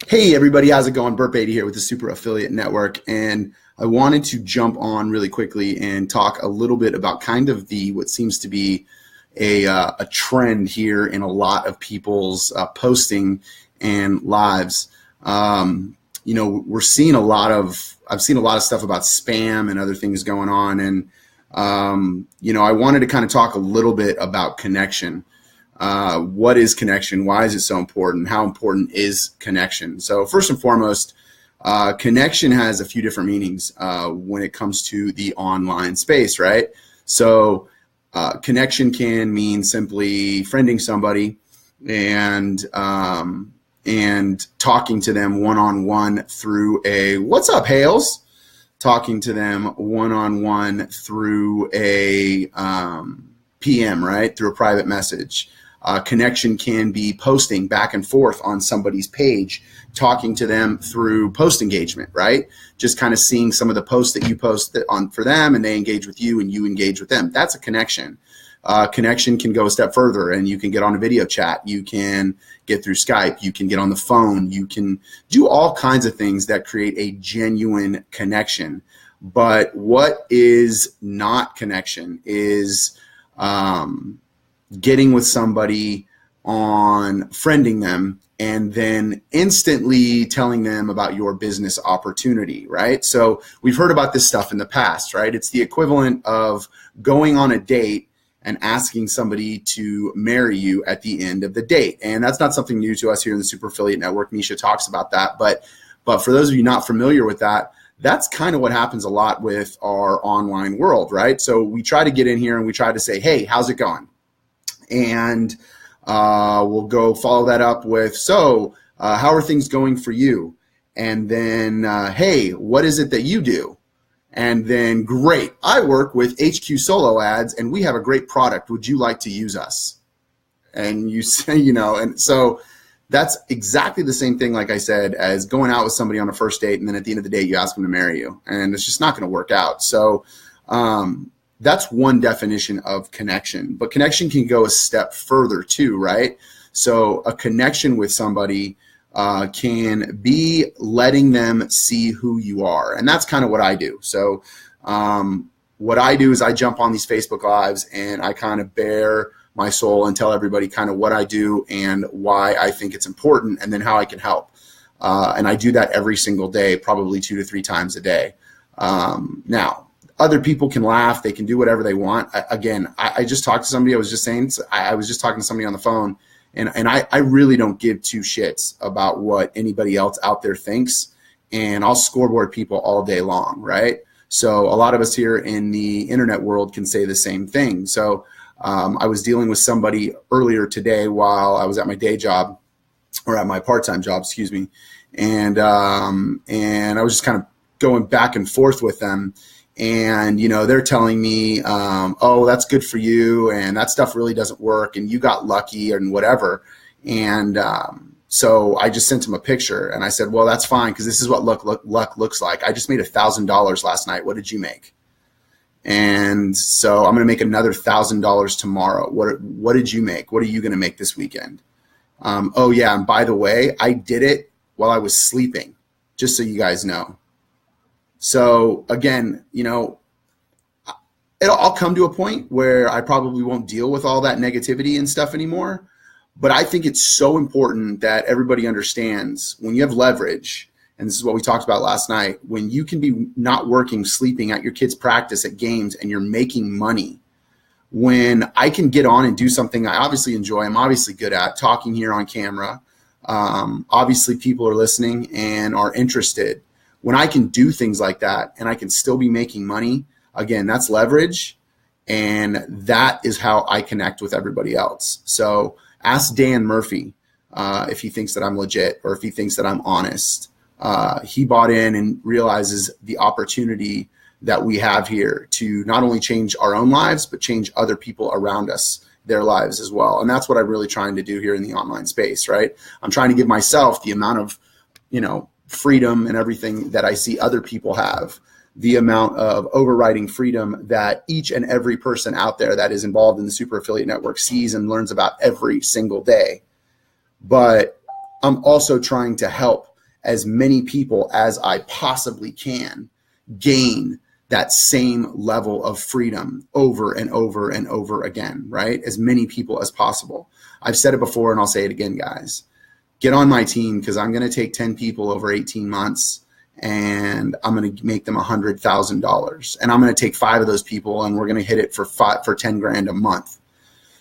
Hey everybody, how's it going? Burt Beatty here with the Super Affiliate Network, and I wanted to jump on really quickly and talk a little bit about kind of what seems to be a trend here in a lot of people's posting and lives. We're seeing I've seen a lot of stuff about spam and other things going on, and I wanted to kind of talk a little bit about connection. What is connection? Why is it so important? How important is connection? So first and foremost, connection has a few different meanings when it comes to the online space, right? So connection can mean simply friending somebody and talking to them one-on-one through a "What's up, Hales?" Talking to them one-on-one through a PM, right? Through a private message. Connection can be posting back and forth on somebody's page, talking to them through post engagement, right? Just kind of seeing some of the posts that you post on for them, and they engage with you and you engage with them. That's a connection. Connection can go a step further, and you can get on a video chat. You can get through Skype. You can get on the phone. You can do all kinds of things that create a genuine connection. But what is not connection is getting with somebody on friending them and then instantly telling them about your business opportunity, right? So we've heard about this stuff in the past, right? It's the equivalent of going on a date and asking somebody to marry you at the end of the date. And that's not something new to us here in the Super Affiliate Network. Misha talks about that. But for those of you not familiar with that, that's kind of what happens a lot with our online world, right? So we try to get in here and we try to say, hey, how's it going? And we'll go follow that up with, how are things going for you? And then, hey, what is it that you do? And then, great, I work with HQ Solo Ads, and we have a great product. Would you like to use us? And you say, and so that's exactly the same thing, like I said, as going out with somebody on a first date, and then at the end of the date, you ask them to marry you. And it's just not going to work out. So, that's one definition of connection, but connection can go a step further too, right? So a connection with somebody can be letting them see who you are. And that's kind of what I do. So what I do is I jump on these Facebook Lives and I kind of bare my soul and tell everybody kind of what I do and why I think it's important and then how I can help. And I do that every single day, probably 2 to 3 times a day. Now, other people can laugh. They can do whatever they want. I just talked to somebody. I was just talking to somebody on the phone, and I really don't give two shits about what anybody else out there thinks, and I'll scoreboard people all day long, right? So a lot of us here in the internet world can say the same thing. So I was dealing with somebody earlier today while I was at my day job, or at my part-time job, excuse me, and I was just kind of going back and forth with them. And, they're telling me, oh, that's good for you. And that stuff really doesn't work. And you got lucky and whatever. And so I just sent him a picture and I said, well, that's fine, because this is what luck looks like. I just made $1,000 last night. What did you make? And so I'm going to make another $1,000 tomorrow. What did you make? What are you going to make this weekend? Oh, yeah. And by the way, I did it while I was sleeping, just so you guys know. So again, I'll come to a point where I probably won't deal with all that negativity and stuff anymore. But I think it's so important that everybody understands when you have leverage, and this is what we talked about last night, when you can be not working, sleeping at your kids' practice at games and you're making money, when I can get on and do something I obviously enjoy, I'm obviously good at talking here on camera. Obviously people are listening and are interested. When I can do things like that and I can still be making money, again, that's leverage. And that is how I connect with everybody else. So ask Dan Murphy if he thinks that I'm legit or if he thinks that I'm honest. He bought in and realizes the opportunity that we have here to not only change our own lives, but change other people around us, their lives as well. And that's what I'm really trying to do here in the online space, right? I'm trying to give myself the amount of, freedom and everything that I see other people have, the amount of overriding freedom that each and every person out there that is involved in the Super Affiliate Network sees and learns about every single day. But I'm also trying to help as many people as I possibly can gain that same level of freedom over and over and over again, right? As many people as possible. I've said it before and I'll say it again, guys. Get on my team, because I'm going to take 10 people over 18 months and I'm going to make them $100,000. And I'm going to take 5 of those people and we're going to hit it for 10 grand a month.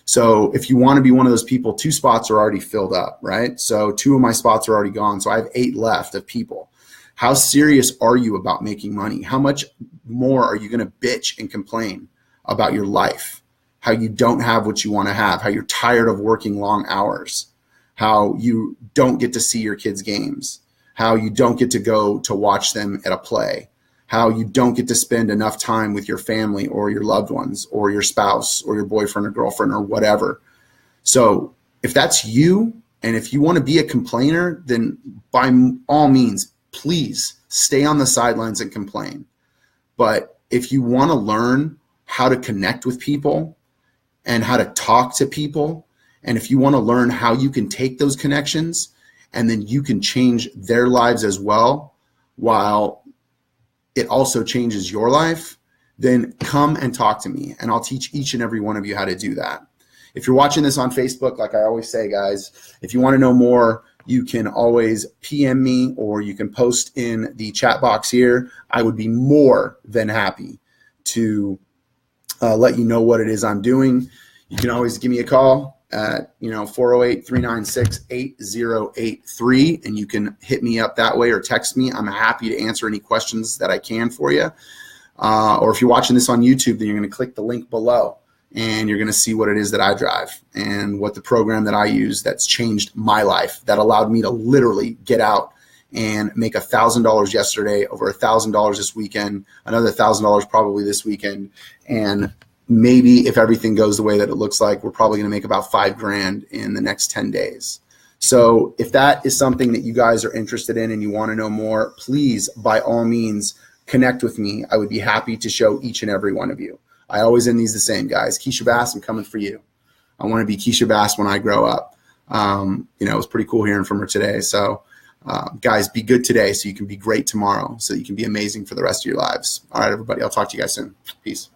So if you want to be one of those people, 2 spots are already filled up, right? So 2 of my spots are already gone. So I have 8 left of people. How serious are you about making money? How much more are you going to bitch and complain about your life? How you don't have what you want to have, how you're tired of working long hours, how you don't get to see your kids' games, how you don't get to go to watch them at a play, how you don't get to spend enough time with your family or your loved ones or your spouse or your boyfriend or girlfriend or whatever. So if that's you, and if you want to be a complainer, then by all means, please stay on the sidelines and complain. But if you want to learn how to connect with people and how to talk to people, and if you want to learn how you can take those connections and then you can change their lives as well, while it also changes your life, then come and talk to me and I'll teach each and every one of you how to do that. If you're watching this on Facebook, like I always say, guys, if you want to know more, you can always PM me or you can post in the chat box here. I would be more than happy to let you know what it is I'm doing. You can always give me a call at 408-396-8083, and you can hit me up that way or text me. I'm happy to answer any questions that I can for you. Or if you're watching this on YouTube, then you're going to click the link below and you're going to see what it is that I drive and what the program that I use that's changed my life, that allowed me to literally get out and make $1,000 yesterday, over $1,000 this weekend, another $1,000 probably this weekend. And maybe if everything goes the way that it looks like, we're probably going to make about $5 grand in the next 10 days. So if that is something that you guys are interested in and you want to know more, please, by all means, connect with me. I would be happy to show each and every one of you. I always end these the same, guys. Keisha Bass, I'm coming for you. I want to be Keisha Bass when I grow up. It was pretty cool hearing from her today. So guys, be good today so you can be great tomorrow, so you can be amazing for the rest of your lives. All right, everybody. I'll talk to you guys soon. Peace.